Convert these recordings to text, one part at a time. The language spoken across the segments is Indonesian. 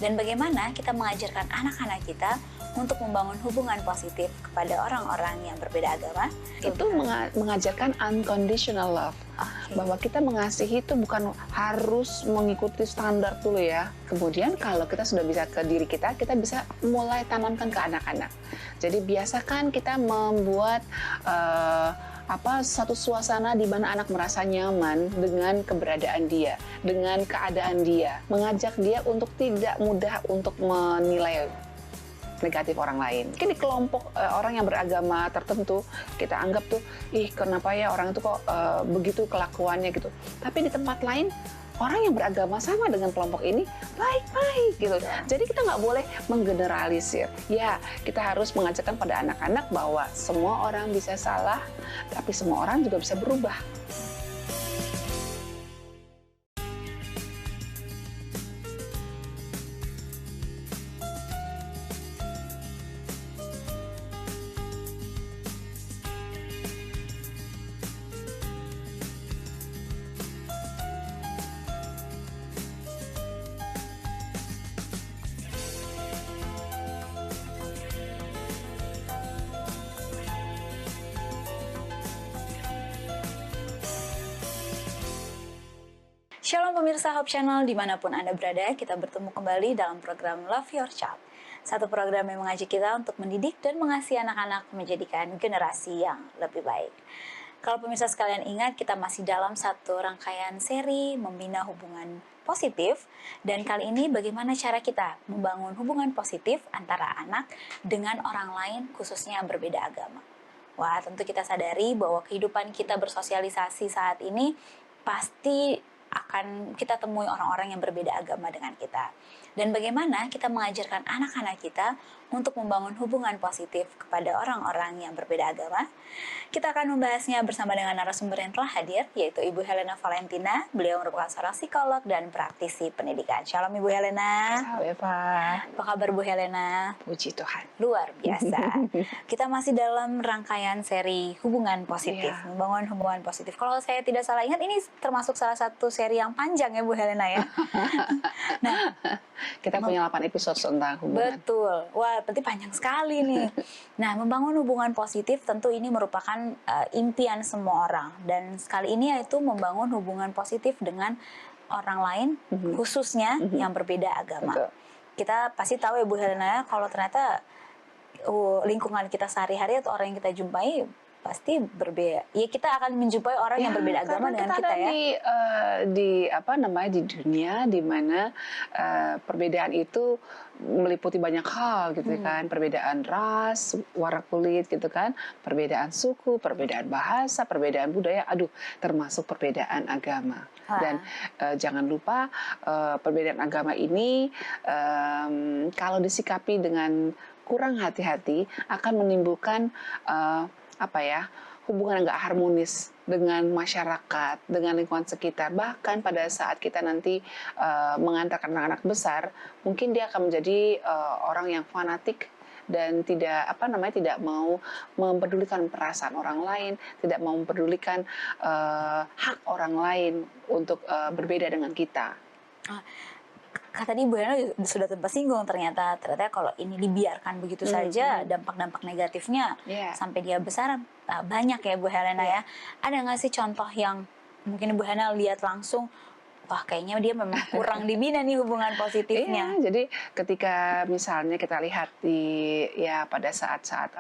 Dan bagaimana kita mengajarkan anak-anak kita untuk membangun hubungan positif kepada orang-orang yang berbeda agama? Itu mengajarkan unconditional love. Bahwa kita mengasihi itu bukan harus mengikuti standar dulu ya. Kemudian kalau kita sudah bisa ke diri kita bisa mulai tanamkan ke anak-anak. Jadi biasakan kita membuat satu suasana di mana anak merasa nyaman dengan keberadaan dia, dengan keadaan dia, mengajak dia untuk tidak mudah untuk menilai negatif orang lain. Mungkin di kelompok orang yang beragama tertentu kita anggap tuh, kenapa ya orang itu kok begitu kelakuannya gitu. Tapi di tempat lain orang yang beragama sama dengan kelompok ini baik-baik gitu. Jadi kita nggak boleh menggeneralisir. Ya, kita harus mengajarkan pada anak-anak bahwa semua orang bisa salah, tapi semua orang juga bisa berubah. Shalom pemirsa Hope Channel, dimanapun Anda berada, kita bertemu kembali dalam program Love Your Child. Satu program yang mengajak kita untuk mendidik dan mengasihi anak-anak menjadikan generasi yang lebih baik. Kalau pemirsa sekalian ingat, kita masih dalam satu rangkaian seri membina hubungan positif. Dan kali ini bagaimana cara kita membangun hubungan positif antara anak dengan orang lain, khususnya yang berbeda agama. Wah, tentu kita sadari bahwa kehidupan kita bersosialisasi saat ini pasti akan kita temui orang-orang yang berbeda agama dengan kita. Dan bagaimana kita mengajarkan anak-anak kita untuk membangun hubungan positif kepada orang-orang yang berbeda agama? Kita akan membahasnya bersama dengan narasumber yang telah hadir, yaitu Ibu Helena Valentina. Beliau merupakan seorang psikolog dan praktisi pendidikan. Shalom Ibu Helena. Shalom Eva. Apa kabar Bu Helena? Puji Tuhan. Luar biasa. Kita masih dalam rangkaian seri hubungan positif, membangun hubungan positif. Kalau saya tidak salah ingat, ini termasuk salah satu seri yang panjang ya Bu Helena ya. Nah, kita punya 8 episode tentang hubungan. Betul. Wah, berarti panjang sekali nih. Nah, membangun hubungan positif tentu ini merupakan impian semua orang. Dan sekali ini yaitu membangun hubungan positif dengan orang lain, khususnya yang berbeda agama. Betul. Kita pasti tahu ya Bu Helena, kalau ternyata lingkungan kita sehari-hari atau orang yang kita jumpai pasti berbeda. Ya, kita akan menjumpai orang yang berbeda agama dengan kita ya. Di dunia di mana perbedaan itu meliputi banyak hal gitu kan, perbedaan ras, warna kulit gitu kan, perbedaan suku, perbedaan bahasa, perbedaan budaya, termasuk perbedaan agama. Dan jangan lupa perbedaan agama ini kalau disikapi dengan kurang hati-hati akan menimbulkan hubungan nggak harmonis dengan masyarakat, dengan lingkungan sekitar. Bahkan pada saat kita nanti mengantarkan anak-anak besar, mungkin dia akan menjadi orang yang fanatik dan tidak mau mempedulikan perasaan orang lain, tidak mau mempedulikan hak orang lain untuk berbeda dengan kita. Tadi Bu Helena sudah tersinggung ternyata kalau ini dibiarkan begitu saja, dampak-dampak negatifnya sampai dia besar banyak ya Bu Helena ya. Ada nggak sih contoh yang mungkin Bu Helena lihat langsung, wah kayaknya dia memang kurang dibina nih hubungan positifnya? Iya, jadi ketika misalnya kita lihat pada saat-saat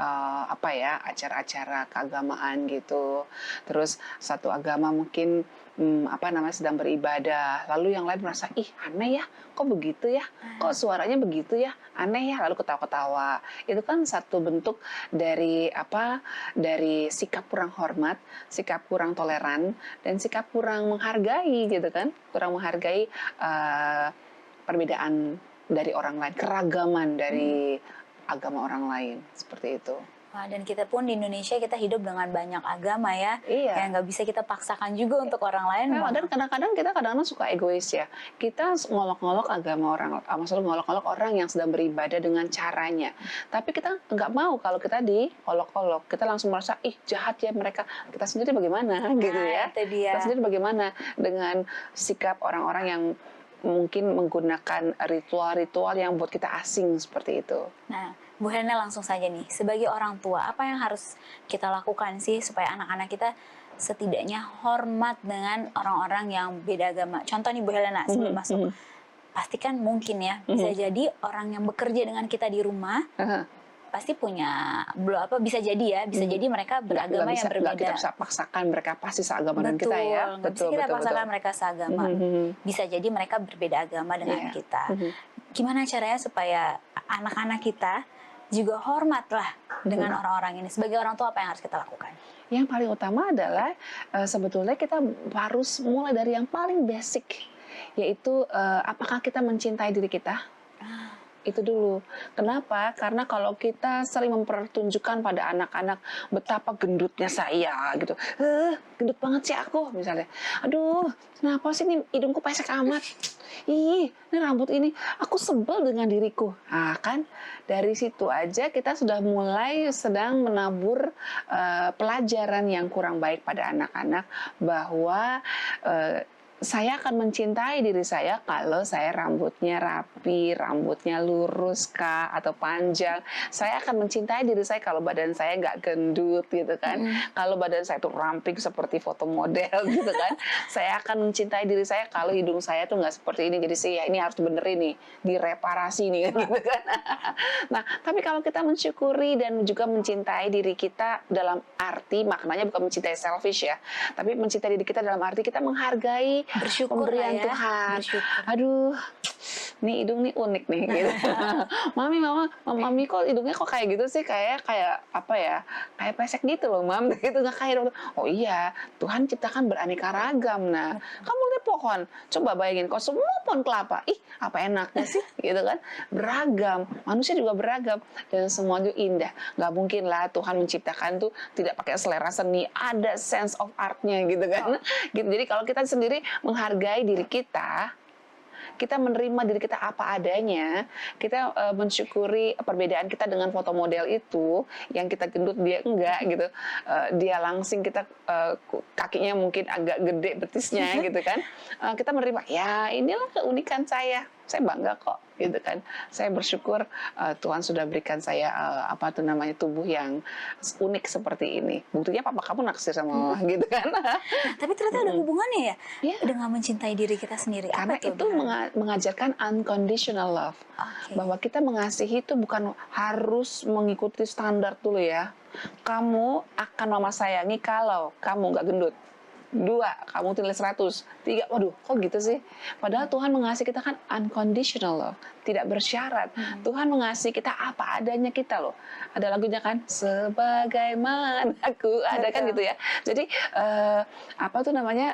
acara-acara keagamaan gitu, terus satu agama mungkin sedang beribadah, lalu yang lain merasa aneh ya, kok begitu ya, kok suaranya begitu ya, aneh ya, lalu ketawa-ketawa. Itu kan satu bentuk dari sikap kurang hormat, sikap kurang toleran, dan sikap kurang menghargai gitu kan, kurang menghargai perbedaan dari orang lain, keragaman dari agama orang lain, seperti itu. Dan kita pun di Indonesia kita hidup dengan banyak agama ya, yang nggak bisa kita paksakan juga untuk orang lain. Dan kadang-kadang kita suka egois ya. Kita ngolok-ngolok agama orang, maksudnya ngolok-ngolok orang yang sedang beribadah dengan caranya. Tapi kita nggak mau kalau kita diolok-olok. Kita langsung merasa jahat ya mereka. Kita sendiri bagaimana gitu ya? Itu dia. Kita sendiri bagaimana dengan sikap orang-orang yang mungkin menggunakan ritual-ritual yang buat kita asing seperti itu. Nah, Bu Helena langsung saja nih, sebagai orang tua, apa yang harus kita lakukan sih supaya anak-anak kita setidaknya hormat dengan orang-orang yang beda agama? Contoh nih Bu Helena, sebelum masuk, pasti kan mungkin ya, bisa jadi orang yang bekerja dengan kita di rumah, pasti punya, bisa jadi ya, bisa jadi mereka beragama yang berbeda. Nggak kita bisa paksakan mereka pasti seagama dengan kita ya. Nggak bisa kita paksakan mereka seagama. Bisa jadi mereka berbeda agama dengan kita. Gimana caranya supaya anak-anak kita juga hormat lah dengan orang-orang ini? Sebagai orang tua apa yang harus kita lakukan? Yang paling utama adalah sebetulnya kita harus mulai dari yang paling basic, yaitu apakah kita mencintai diri kita? Itu dulu. Kenapa? Karena kalau kita sering mempertunjukkan pada anak-anak betapa gendutnya saya gitu, gendut banget sih aku misalnya. Aduh, kenapa sih ini hidungku pesek amat? Ih, ini rambut ini, aku sebel dengan diriku. Nah kan, dari situ aja kita sudah mulai sedang menabur pelajaran yang kurang baik pada anak-anak bahwa saya akan mencintai diri saya kalau saya rambutnya rapi, rambutnya lurus kah atau panjang. Saya akan mencintai diri saya kalau badan saya nggak gendut gitu kan. Kalau badan saya tuh ramping seperti foto model gitu kan. Saya akan mencintai diri saya kalau hidung saya tuh nggak seperti ini. Jadi sih ya ini harus benerin nih, direparasi nih gitu kan. Nah, tapi kalau kita mensyukuri dan juga mencintai diri kita dalam arti maknanya bukan mencintai selfish ya, tapi mencintai diri kita dalam arti kita menghargai Bersyukur pemberian ya. Tuhan. Bersyukur. Aduh, nih hidung nih unik nih gitu. Mami kok hidungnya kok kayak gitu sih, kayak apa ya? Kayak pesek gitu loh, Mam. Gitu nggak kayak. Oh iya, Tuhan ciptakan beraneka ragam. Nah, kamu lihat pohon. Coba bayangin kalau semua pohon kelapa. Ih, apa enaknya sih? Gitu kan. Beragam. Manusia juga beragam dan semua itu indah. Nggak mungkin lah Tuhan menciptakan tuh tidak pakai selera seni, ada sense of artnya gitu kan. Gitu. Jadi kalau kita sendiri menghargai diri kita menerima diri kita apa adanya, kita mensyukuri perbedaan kita dengan foto model itu, yang kita gendut dia enggak gitu, dia langsing kita kakinya mungkin agak gede betisnya gitu kan, kita menerima ya inilah keunikan saya bangga kok gitu kan, saya bersyukur Tuhan sudah berikan saya tubuh yang unik seperti ini. Buktinya papa kamu naksir sama mama gitu kan. Tapi ternyata ada hubungannya ya, Yeah. dengan mencintai diri kita sendiri. Karena Apa itu mengajarkan unconditional love. Bahwa kita mengasihi itu bukan harus mengikuti standar dulu ya. Kamu akan mama sayangi kalau kamu nggak gendut. 2, kamu nilai 100. 3, waduh kok gitu sih. Padahal Tuhan mengasihi kita kan unconditional love, tidak bersyarat. Tuhan mengasihi kita apa adanya kita loh. Ada lagunya kan, sebagaimana aku ada kan gitu ya. Jadi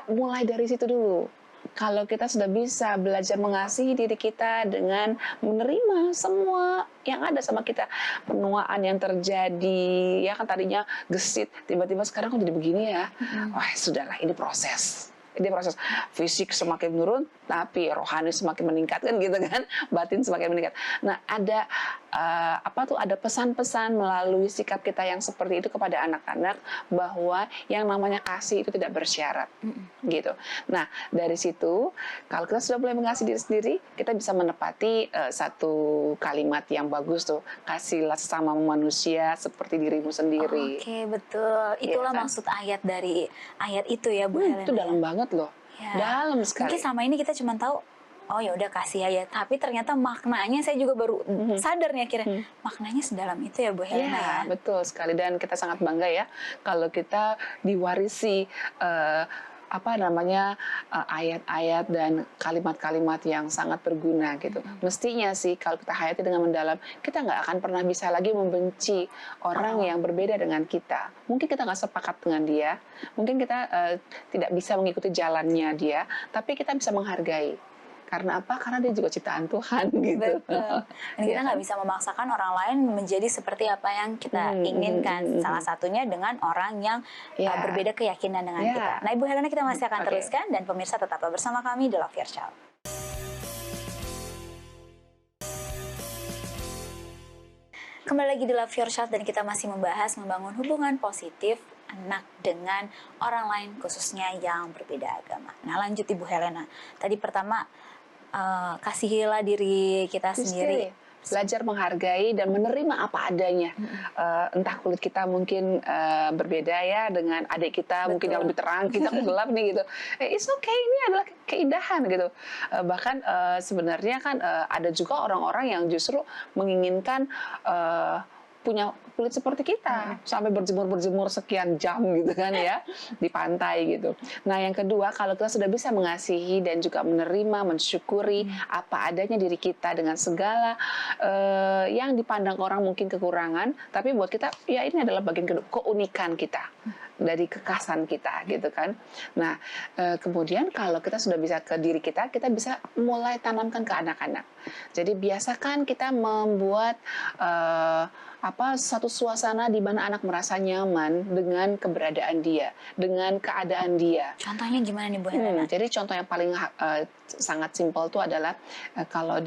mulai dari situ dulu. Kalau kita sudah bisa belajar mengasihi diri kita dengan menerima semua yang ada sama kita, penuaan yang terjadi, ya kan tadinya gesit, tiba-tiba sekarang kok jadi begini ya, wah sudahlah ini proses. Ini proses fisik semakin menurun, tapi rohani semakin meningkat kan gitu kan, batin semakin meningkat. Nah ada ada pesan-pesan melalui sikap kita yang seperti itu kepada anak-anak bahwa yang namanya kasih itu tidak bersyarat, gitu. Nah dari situ kalau kita sudah mulai mengasihi diri sendiri, kita bisa menepati satu kalimat yang bagus tuh, kasihlah sesama manusia seperti dirimu sendiri. Oke, betul. Itulah Ya, kan? maksud ayat dari ayat itu ya Bu Helena. Itu dalam banget loh, Ya. dalam sekali. Mungkin selama ini kita cuma tahu, oh ya udah kasih aja, tapi ternyata maknanya saya juga baru sadar nih akhirnya, maknanya sedalam itu ya Bu Helena ya. Betul sekali, dan kita sangat bangga ya kalau kita diwarisi ayat-ayat dan kalimat-kalimat yang sangat berguna gitu. Mestinya sih kalau kita hayati dengan mendalam, kita nggak akan pernah bisa lagi membenci orang yang berbeda dengan kita. Mungkin kita nggak sepakat dengan dia, mungkin kita tidak bisa mengikuti jalannya dia, tapi kita bisa menghargai. Karena apa? Karena dia juga ciptaan Tuhan gitu. Betul. Dan kita nggak bisa memaksakan orang lain menjadi seperti apa yang kita inginkan. Salah satunya dengan orang yang berbeda keyakinan dengan kita. Nah Ibu Helena, kita masih akan teruskan, dan pemirsa tetaplah bersama kami di Love Your Child. Kembali lagi di Love Your Child, dan kita masih membahas membangun hubungan positif anak dengan orang lain, khususnya yang berbeda agama. Nah lanjut Ibu Helena, tadi pertama kasihilah diri kita sendiri. Belajar menghargai dan menerima apa adanya. Entah kulit kita mungkin berbeda ya dengan adik kita, mungkin yang lebih terang, kita gelap nih gitu. It's okay, ini adalah keindahan gitu. Bahkan sebenarnya kan ada juga orang-orang yang justru menginginkan punya kulit seperti kita, sampai berjemur sekian jam gitu kan ya di pantai gitu. Nah yang kedua, kalau kita sudah bisa mengasihi dan juga menerima, mensyukuri apa adanya diri kita dengan segala yang dipandang orang mungkin kekurangan, tapi buat kita ya ini adalah bagian keunikan kita, dari kekhasan kita gitu kan. Nah kemudian kalau kita sudah bisa ke diri kita bisa mulai tanamkan ke anak-anak. Jadi biasakan kita membuat satu suasana di mana anak merasa nyaman dengan keberadaan dia, dengan keadaan dia. Contohnya gimana nih Bu Helena? Jadi contoh yang paling sangat simpel itu adalah kalau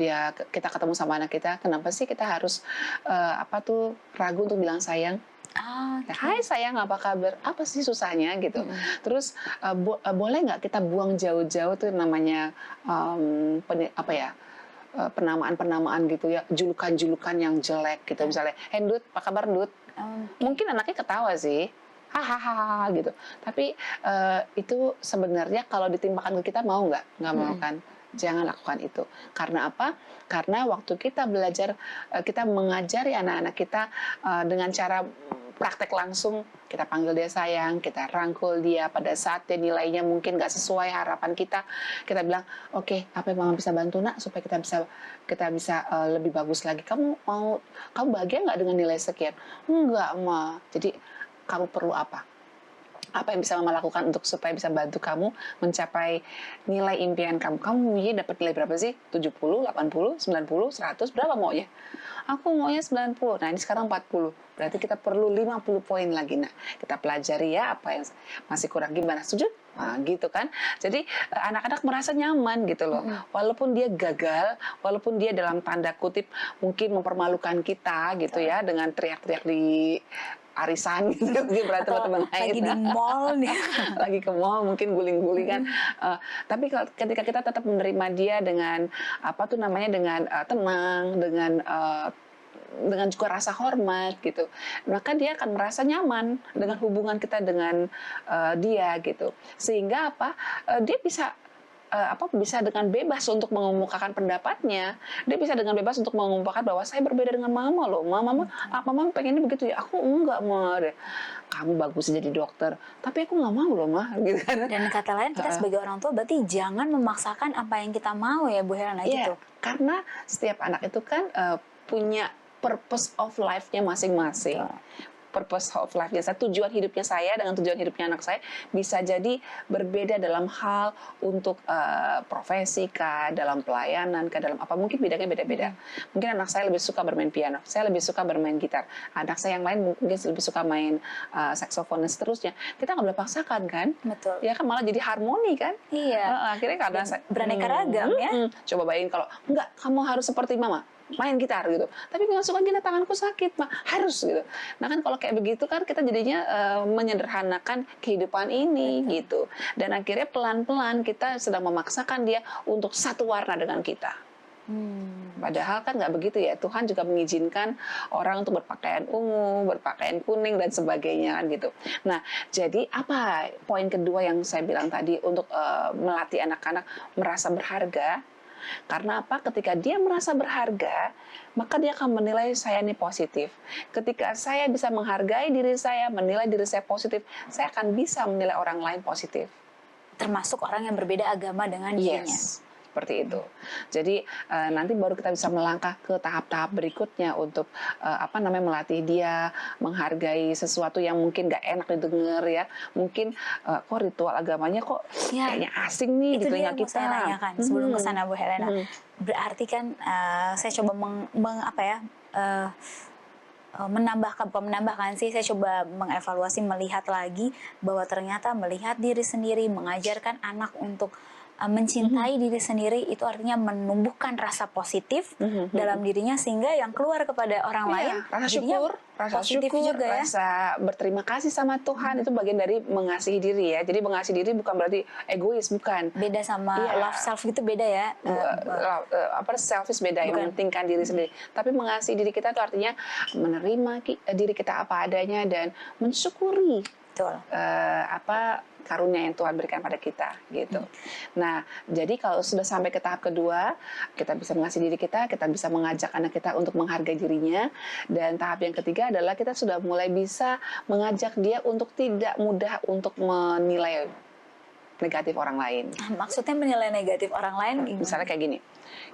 kita ketemu sama anak kita, kenapa sih kita harus ragu untuk bilang sayang? Hai sayang, apa kabar? Apa sih susahnya gitu? Terus boleh nggak kita buang jauh-jauh tuh namanya penamaan gitu ya, julukan-julukan yang jelek gitu, misalnya, "Hey Dut, apa kabar Dut?" Mungkin anaknya ketawa sih, hahaha gitu. Tapi itu sebenarnya kalau ditimpakan ke kita mau nggak? Nggak mau kan? Jangan lakukan itu. Karena apa? Karena waktu kita belajar, kita mengajari anak-anak kita dengan cara praktek langsung, kita panggil dia sayang, kita rangkul dia pada saat dia nilainya mungkin nggak sesuai harapan kita bilang, oke, apa yang mama bisa bantu nak supaya kita bisa lebih bagus lagi. Kamu bahagia nggak dengan nilai sekian? Enggak ma. Jadi kamu perlu apa? Apa yang bisa mama lakukan supaya bisa bantu kamu mencapai nilai impian kamu? Kamu dapat nilai berapa sih? 70, 80, 90, 100, berapa maunya? Aku maunya 90. Nah, ini sekarang 40. Berarti kita perlu 50 poin lagi. Nah, kita pelajari ya apa yang masih kurang, gimana? Setuju? Nah, gitu kan. Jadi anak-anak merasa nyaman gitu loh. Walaupun dia gagal, walaupun dia dalam tanda kutip mungkin mempermalukan kita gitu ya dengan teriak-teriak di arisan gitu, dia berantem sama teman lain. Lagi di mall nih. Lagi ke mall mungkin guling-guling kan. Tapi ketika kita tetap menerima dia dengan dengan tenang, dengan juga rasa hormat gitu, maka dia akan merasa nyaman dengan hubungan kita dengan dia gitu. Sehingga dia bisa bisa dengan bebas untuk mengemukakan pendapatnya. Dia bisa dengan bebas untuk mengemukakan bahwa saya berbeda dengan mama loh. Mama pengennya begitu ya. Aku enggak mah. Kamu bagus jadi dokter, tapi aku nggak mau loh mah. Gitu kan. Dan kata lain kita sebagai orang tua berarti jangan memaksakan apa yang kita mau ya Bu Helena gitu. Karena setiap anak itu kan punya purpose of life-nya masing-masing. Purpose of life-nya saya, tujuan hidupnya saya dengan tujuan hidupnya anak saya bisa jadi berbeda dalam hal untuk profesi kah, dalam pelayanan kah, dalam apa, mungkin bidangnya beda-beda. Mungkin anak saya lebih suka bermain piano, saya lebih suka bermain gitar, anak saya yang lain mungkin lebih suka main saksofon dan seterusnya. Kita nggak boleh paksakan kan? Betul. Ya kan, malah jadi harmoni kan? Iya. Akhirnya karena beraneka ragam ya. Coba bayangin kalau enggak, kamu harus seperti mama main gitar gitu, tapi nggak suka gini, tanganku sakit mah harus gitu. Nah kan kalau kayak begitu kan kita jadinya menyederhanakan kehidupan ini gitu, dan akhirnya pelan-pelan kita sedang memaksakan dia untuk satu warna dengan kita. Padahal kan nggak begitu ya. Tuhan juga mengizinkan orang untuk berpakaian ungu, berpakaian kuning dan sebagainya gitu. Nah, jadi apa poin kedua yang saya bilang tadi untuk melatih anak-anak merasa berharga? Karena apa? Ketika dia merasa berharga, maka dia akan menilai saya ini positif. Ketika saya bisa menghargai diri saya, menilai diri saya positif, saya akan bisa menilai orang lain positif. Termasuk orang yang berbeda agama dengan dirinya. Yes. Seperti itu. Jadi nanti baru kita bisa melangkah ke tahap-tahap berikutnya untuk melatih dia menghargai sesuatu yang mungkin gak enak didengar ya. Mungkin kok ritual agamanya kok kayaknya asing nih di telinga kita. Itu dia saya tanyakan sebelum kesana Bu Helena. Berarti kan saya coba menambahkan sih, saya coba mengevaluasi, melihat lagi bahwa ternyata melihat diri sendiri, mengajarkan anak untuk mencintai diri sendiri itu artinya menumbuhkan rasa positif dalam dirinya sehingga yang keluar kepada orang lain rasa jadinya syukur, positif juga ya. rasa berterima kasih sama Tuhan itu bagian dari mengasihi diri ya. Jadi mengasihi diri bukan berarti egois, bukan. Beda sama love self gitu beda ya. Selfish beda ya, mementingkan diri sendiri. Tapi mengasihi diri kita itu artinya menerima diri kita apa adanya dan mensyukuri Betul. Karunia yang Tuhan berikan pada kita gitu. Nah, jadi kalau sudah sampai ke tahap kedua, kita bisa mengasihi diri kita bisa mengajak anak kita untuk menghargai dirinya, dan tahap yang ketiga adalah kita sudah mulai bisa mengajak dia untuk tidak mudah untuk menilai negatif orang lain. Maksudnya menilai negatif orang lain gimana? Misalnya kayak gini,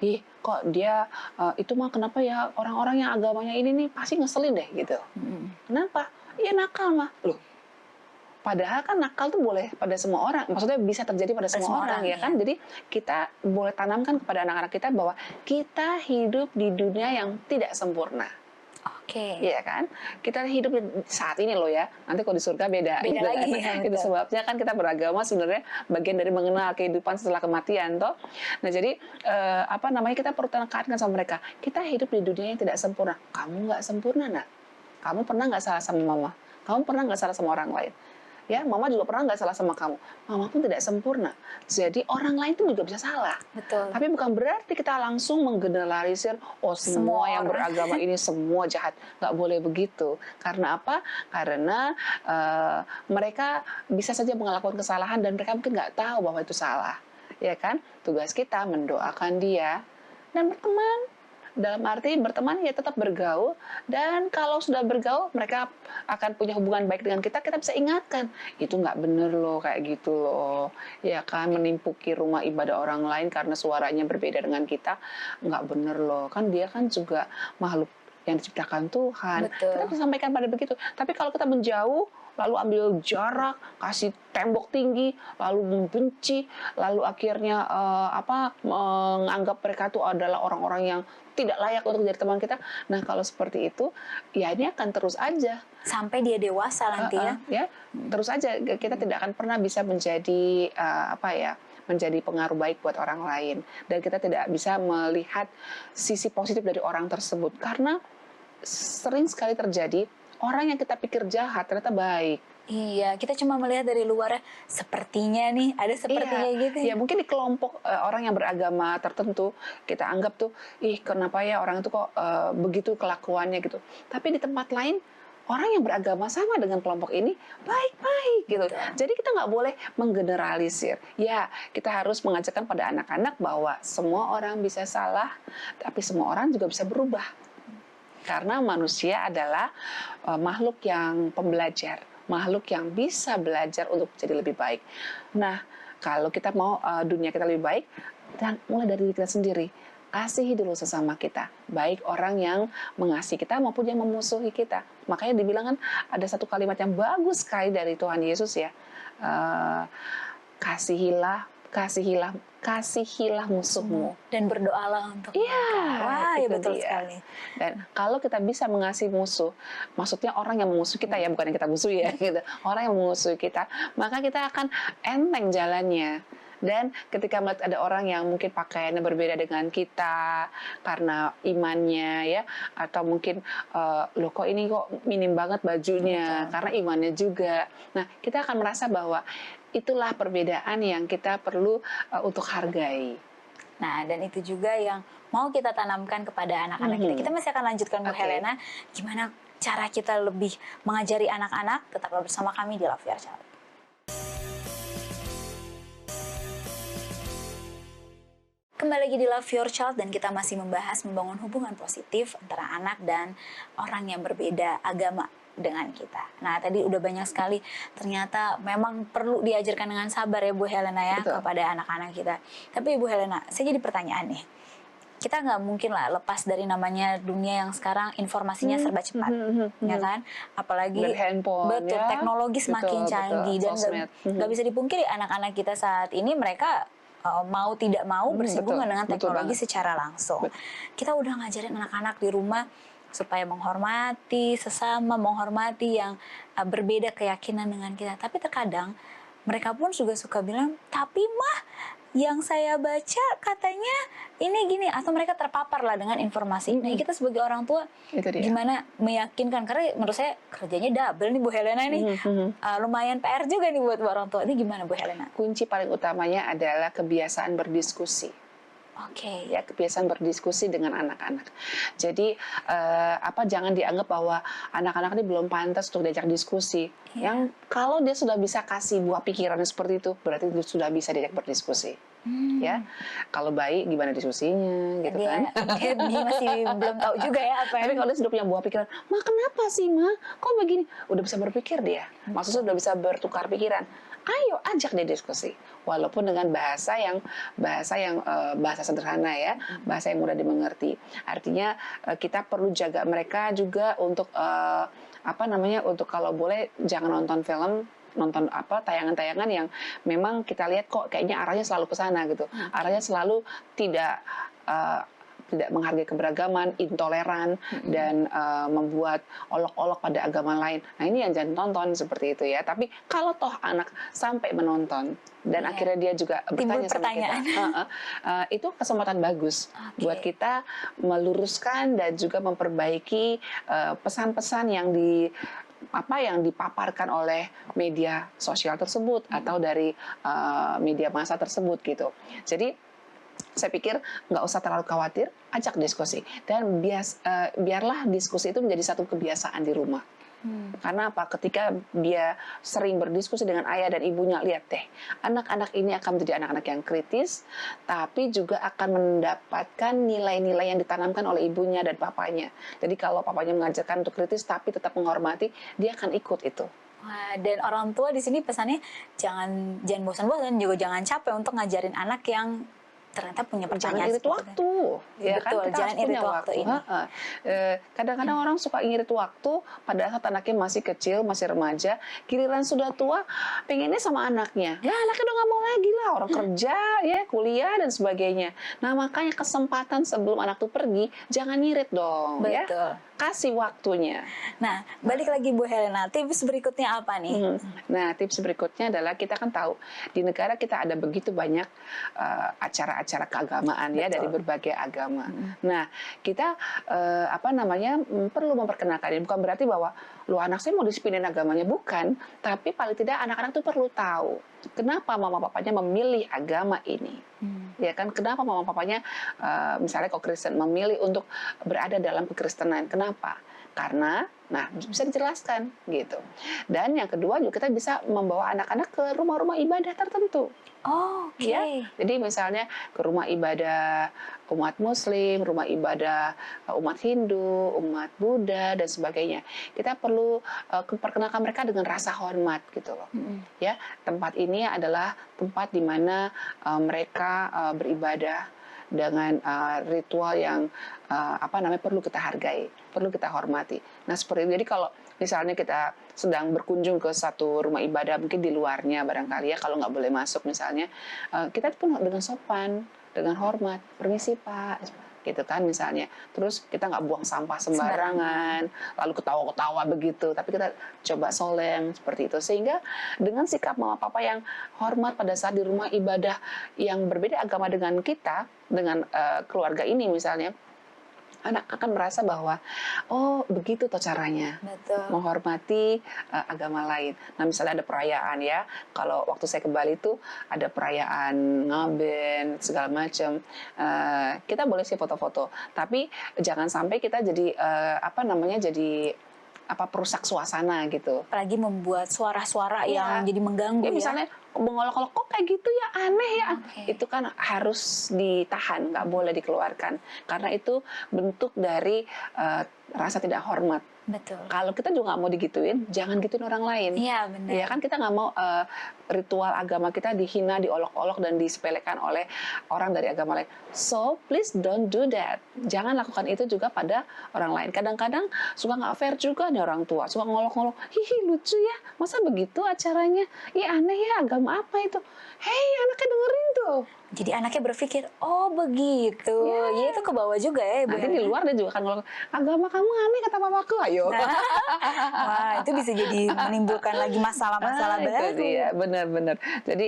ih kok dia itu mah kenapa ya orang-orang yang agamanya ini nih pasti ngeselin deh gitu. Kenapa? Iya nakal mah. Loh, padahal kan nakal tuh boleh pada semua orang, maksudnya bisa terjadi pada semua orang ya kan. Jadi kita boleh tanamkan kepada anak-anak kita bahwa kita hidup di dunia yang tidak sempurna. Oke. Iya kan? Kita hidup saat ini loh ya. Nanti kalau di surga beda gitu lagi. Kan? Itu sebabnya kan kita beragama sebenarnya bagian dari mengenal kehidupan setelah kematian toh. Nah, jadi kita perlu tekankan sama mereka. Kita hidup di dunia yang tidak sempurna. Kamu nggak sempurna, Nak. Kamu pernah nggak salah sama mama? Kamu pernah nggak salah sama orang lain? Ya, mama juga pernah nggak salah sama kamu. Mama pun tidak sempurna. Jadi orang lain itu juga bisa salah. Betul. Tapi bukan berarti kita langsung menggeneralisir, semua yang beragama ini semua jahat. Nggak boleh begitu. Karena apa? Karena mereka bisa saja melakukan kesalahan dan mereka mungkin nggak tahu bahwa itu salah. Ya kan? Tugas kita mendoakan dia dan berteman. Dalam arti berteman ya tetap bergaul, dan kalau sudah bergaul mereka akan punya hubungan baik dengan kita bisa ingatkan, itu nggak bener loh kayak gitu loh, ya kan, menimpuki rumah ibadah orang lain karena suaranya berbeda dengan kita, nggak bener loh, kan dia kan juga makhluk yang diciptakan Tuhan. Betul. Kita bisa sampaikan pada begitu. Tapi kalau kita menjauh, lalu ambil jarak, kasih tembok tinggi, lalu membenci, lalu akhirnya menganggap mereka itu adalah orang-orang yang tidak layak untuk jadi teman kita. Nah, kalau seperti itu, ya ini akan terus aja sampai dia dewasa nanti ya. Terus aja kita tidak akan pernah bisa menjadi menjadi pengaruh baik buat orang lain, dan kita tidak bisa melihat sisi positif dari orang tersebut karena sering sekali terjadi orang yang kita pikir jahat ternyata baik. Iya, kita cuma melihat dari luarnya, sepertinya nih, ada sepertinya gitu. Ya mungkin di kelompok orang yang beragama tertentu, kita anggap tuh, kenapa ya orang itu kok begitu kelakuannya gitu. Tapi di tempat lain, orang yang beragama sama dengan kelompok ini, baik-baik gitu. Jadi kita nggak boleh menggeneralisir. Ya, kita harus mengajarkan pada anak-anak bahwa semua orang bisa salah, tapi semua orang juga bisa berubah. Karena manusia adalah makhluk yang pembelajar, makhluk yang bisa belajar untuk jadi lebih baik. Nah, kalau kita mau dunia kita lebih baik, dan mulai dari diri kita sendiri, kasihi dulu sesama kita, baik orang yang mengasihi kita maupun yang memusuhi kita. Makanya dibilang kan ada satu kalimat yang bagus sekali dari Tuhan Yesus ya, kasihilah musuhmu dan berdoalah untuk mereka. Wah, ya betul sekali. Dan kalau kita bisa mengasihi musuh, maksudnya orang yang memusuhi kita ya, bukan yang kita musuhi ya, gitu. Orang yang memusuhi kita, maka kita akan enteng jalannya. Dan ketika melihat ada orang yang mungkin pakaiannya berbeda dengan kita karena imannya ya, atau mungkin loh kok ini kok minim banget bajunya, karena imannya juga. Nah, kita akan merasa bahwa itulah perbedaan yang kita perlu untuk hargai. Nah, dan itu juga yang mau kita tanamkan kepada anak-anak kita. Kita masih akan lanjutkan Bu Helena, gimana cara kita lebih mengajari anak-anak. Tetaplah bersama kami di Love Your Child. Kembali lagi di Love Your Child, dan kita masih membahas membangun hubungan positif antara anak dan orang yang berbeda agama dengan kita. Nah, tadi udah banyak sekali, ternyata memang perlu diajarkan dengan sabar ya Bu Helena ya. Betul. Kepada anak-anak kita. Tapi Bu Helena, saya jadi pertanyaan nih. Kita nggak mungkin lah lepas dari namanya dunia yang sekarang informasinya serba cepat, ya kan? Apalagi dari handphone, betul, teknologi semakin canggih, dan nggak bisa dipungkiri anak-anak kita saat ini mereka mau tidak mau bersinggungan dengan teknologi secara langsung. Kita udah ngajarin anak-anak di rumah supaya menghormati sesama, menghormati yang berbeda keyakinan dengan kita. Tapi terkadang mereka pun juga suka bilang, tapi mah yang saya baca katanya ini gini, atau mereka terpapar lah dengan informasi. Nah, kita sebagai orang tua Itu dia. gimana meyakinkan, karena menurut saya kerjanya double nih Bu Helena nih. Lumayan PR juga nih buat orang tua. Ini gimana Bu Helena? Kunci paling utamanya adalah kebiasaan berdiskusi. Oke. Ya, kebiasaan berdiskusi dengan anak-anak. Jadi jangan dianggap bahwa anak-anak ini belum pantas untuk diajak diskusi. Yang kalau dia sudah bisa kasih buah pikiran seperti itu, berarti dia sudah bisa diajak berdiskusi. Ya, kalau baik gimana diskusinya, gitu kan? Dia masih belum tahu juga ya apa Tapi yang. kalau dia sudah punya buah pikiran, ma kenapa sih ma? Kok begini? Udah bisa berpikir dia. Maksudnya udah bisa bertukar pikiran. Ayo ajak dia diskusi. Walaupun dengan bahasa yang bahasa sederhana ya, bahasa yang mudah dimengerti. Artinya kita perlu jaga mereka juga untuk untuk kalau boleh jangan nonton film, nonton tayangan-tayangan yang memang kita lihat kok kayaknya arahnya selalu ke sana gitu. Arahnya selalu tidak menghargai keberagaman, intoleran, dan membuat olok-olok pada agama lain. Nah, ini yang jangan tonton seperti itu ya. Tapi kalau toh anak sampai menonton dan akhirnya dia juga bertanya sama kita, itu kesempatan bagus buat kita meluruskan dan juga memperbaiki pesan-pesan yang dipaparkan oleh media sosial tersebut atau dari media massa tersebut gitu. Jadi saya pikir nggak usah terlalu khawatir, ajak diskusi dan biarlah diskusi itu menjadi satu kebiasaan di rumah. Karena apa? Ketika dia sering berdiskusi dengan ayah dan ibunya, lihat deh, anak-anak ini akan menjadi anak-anak yang kritis, tapi juga akan mendapatkan nilai-nilai yang ditanamkan oleh ibunya dan papanya. Jadi kalau papanya mengajarkan untuk kritis tapi tetap menghormati, dia akan ikut itu. Wah, dan orang tua di sini pesannya jangan bosan-bosan, juga jangan capek untuk ngajarin anak yang ternyata punya pertanyaan. Jangan irit waktu, ya betul, kan? Kita jangan harus punya irit waktu ini. Kadang-kadang orang suka ngirit waktu, padahal saat anaknya masih kecil, masih remaja, giliran sudah tua, pengennya sama anaknya. Ya anaknya udah nggak mau lagi lah, orang kerja, ya kuliah dan sebagainya. Nah makanya kesempatan sebelum anak tuh pergi, jangan ngirit dong, Betul. ya. Kasih waktunya. Nah, balik lagi Bu Helena, tips berikutnya apa nih? Nah, tips berikutnya adalah kita kan tahu di negara kita ada begitu banyak acara-acara keagamaan ya dari berbagai agama. Nah, kita perlu memperkenalkan ini. Bukan berarti bahwa lu anak saya mau disiplinin agamanya, bukan. Tapi paling tidak anak-anak tuh perlu tahu kenapa mama papanya memilih agama ini. Ya kan, kenapa mama papanya misalnya kok Kristen memilih untuk berada dalam kekristenan. Kenapa? Karena, bisa dijelaskan gitu. Dan yang kedua juga kita bisa membawa anak-anak ke rumah-rumah ibadah tertentu. Oh, oke. Ya, jadi misalnya ke rumah ibadah umat Muslim, rumah ibadah umat Hindu, umat Buddha dan sebagainya. Kita perlu perkenalkan mereka dengan rasa hormat gitu loh. Ya, tempat ini adalah tempat di mana mereka beribadah dengan ritual yang perlu kita hargai, perlu kita hormati. Nah, seperti itu. Jadi kalau misalnya kita sedang berkunjung ke satu rumah ibadah, mungkin di luarnya barangkali ya, kalau nggak boleh masuk misalnya, kita pun dengan sopan, dengan hormat, permisi Pak, gitu kan misalnya. Terus kita nggak buang sampah sembarangan, lalu ketawa-ketawa begitu, tapi kita coba soleng seperti itu. Sehingga dengan sikap mama papa yang hormat pada saat di rumah ibadah yang berbeda agama dengan kita, dengan keluarga ini misalnya, anak akan merasa bahwa oh begitu toh caranya. Betul. Menghormati agama lain. Nah misalnya ada perayaan ya, kalau waktu saya ke Bali itu ada perayaan ngaben segala macam, kita boleh sih foto-foto, tapi jangan sampai kita jadi perusak suasana gitu. Apalagi membuat suara-suara yang jadi mengganggu ya. Misalnya mengolok-olok kok kayak gitu ya, aneh ya. Itu kan harus ditahan, nggak boleh dikeluarkan. Karena itu bentuk dari rasa tidak hormat. Betul. Kalau kita juga nggak mau digituin, jangan gituin orang lain. Iya benar. Ya kan kita nggak mau ritual agama kita dihina, diolok-olok dan disepelekan oleh orang dari agama lain. So please don't do that. Jangan lakukan itu juga pada orang lain. Kadang-kadang suka nggak fair juga nih orang tua, suka ngolok-ngolok. Hihi lucu ya, masa begitu acaranya? Ih aneh ya agama agama apa itu? Hei, anaknya dengerin tuh. Jadi anaknya berpikir, oh begitu. Ya itu ke bawah juga ya Ibu Nanti di Helena. luar dia juga kan ngomong, agama kamu aneh kata papaku, ayo. Wah, itu bisa jadi menimbulkan lagi masalah-masalah Itu baru. dia, benar-benar. Jadi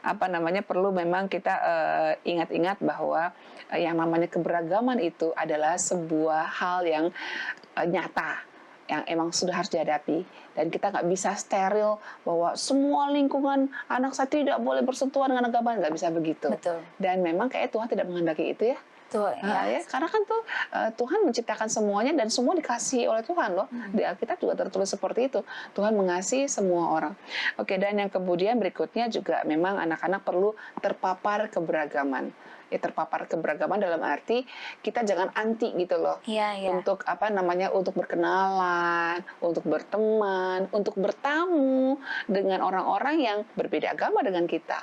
apa namanya, perlu memang kita ingat-ingat bahwa yang namanya keberagaman itu adalah sebuah hal yang nyata, yang emang sudah harus dihadapi, dan kita nggak bisa steril bahwa semua lingkungan anak saya tidak boleh bersentuhan dengan agama, nggak bisa begitu. Betul. Dan memang kayak Tuhan tidak menghendaki itu ya. Tuh ya. Karena kan tuh Tuhan menciptakan semuanya dan semua dikasihi oleh Tuhan loh. Di Alkitab juga tertulis seperti itu. Tuhan mengasihi semua orang. Oke, dan yang kemudian berikutnya juga memang anak-anak perlu terpapar keberagaman. Ya, terpapar keberagaman dalam arti kita jangan anti gitu loh. Iya. Untuk apa namanya, untuk berkenalan, untuk berteman, untuk bertamu dengan orang-orang yang berbeda agama dengan kita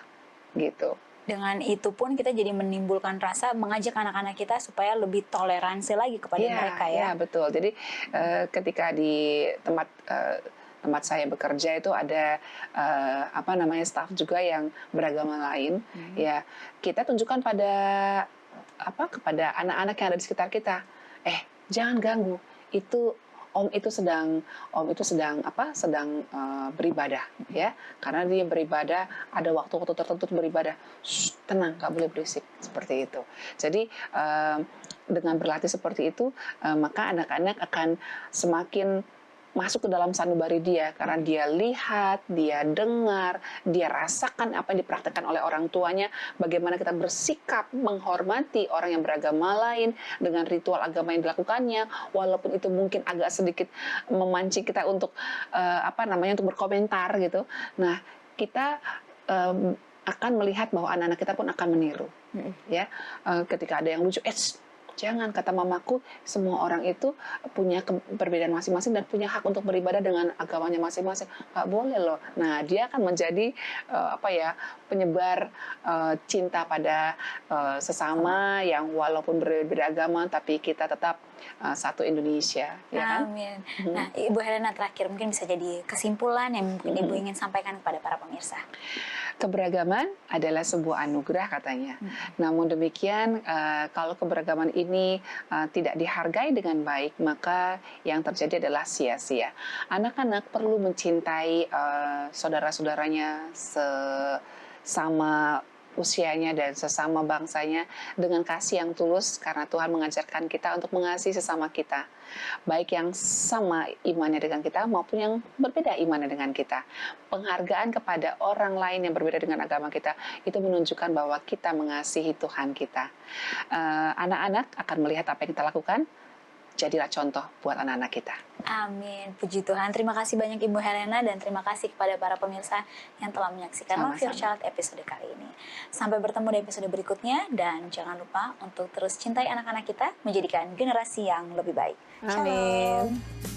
gitu. Dengan itu pun kita jadi menimbulkan rasa mengajak anak-anak kita supaya lebih toleransi lagi kepada mereka ya. Iya, betul. Jadi ketika di tempat saya bekerja itu ada apa namanya, staf juga yang beragama lain, ya kita tunjukkan kepada anak-anak yang ada di sekitar kita, jangan ganggu, itu Om itu sedang beribadah ya, karena dia beribadah ada waktu-waktu tertentu beribadah. Shh, tenang, nggak boleh berisik, seperti itu. Jadi dengan berlatih seperti itu, maka anak-anak akan semakin masuk ke dalam sanubari dia, karena dia lihat, dia dengar, dia rasakan apa yang dipraktekkan oleh orang tuanya, bagaimana kita bersikap menghormati orang yang beragama lain dengan ritual agama yang dilakukannya, walaupun itu mungkin agak sedikit memancing kita untuk untuk berkomentar gitu. Nah, kita akan melihat bahwa anak-anak kita pun akan meniru. Ya, ketika ada yang lucu, jangan, kata mamaku, semua orang itu punya perbedaan masing-masing dan punya hak untuk beribadah dengan agamanya masing-masing. Nggak boleh loh. Nah, dia akan menjadi penyebar cinta pada sesama yang walaupun berbeda agama, tapi kita tetap satu Indonesia. Ya kan? Amin. Nah, Ibu Helena, terakhir mungkin bisa jadi kesimpulan yang mungkin Ibu ingin sampaikan kepada para pemirsa. Keberagaman adalah sebuah anugerah katanya. Namun demikian, kalau keberagaman ini tidak dihargai dengan baik, maka yang terjadi adalah sia-sia. Anak-anak perlu mencintai saudara-saudaranya sesama usianya dan sesama bangsanya dengan kasih yang tulus, karena Tuhan mengajarkan kita untuk mengasihi sesama kita, baik yang sama imannya dengan kita maupun yang berbeda imannya dengan kita. Penghargaan kepada orang lain yang berbeda dengan agama kita itu menunjukkan bahwa kita mengasihi Tuhan kita. Anak-anak akan melihat apa yang kita lakukan, jadilah contoh buat anak-anak kita. Amin. Puji Tuhan. Terima kasih banyak Ibu Helena dan terima kasih kepada para pemirsa yang telah menyaksikan Love Your Child episode kali ini. Sampai bertemu di episode berikutnya dan jangan lupa untuk terus cintai anak-anak kita, menjadikan generasi yang lebih baik. Amin. Shalom.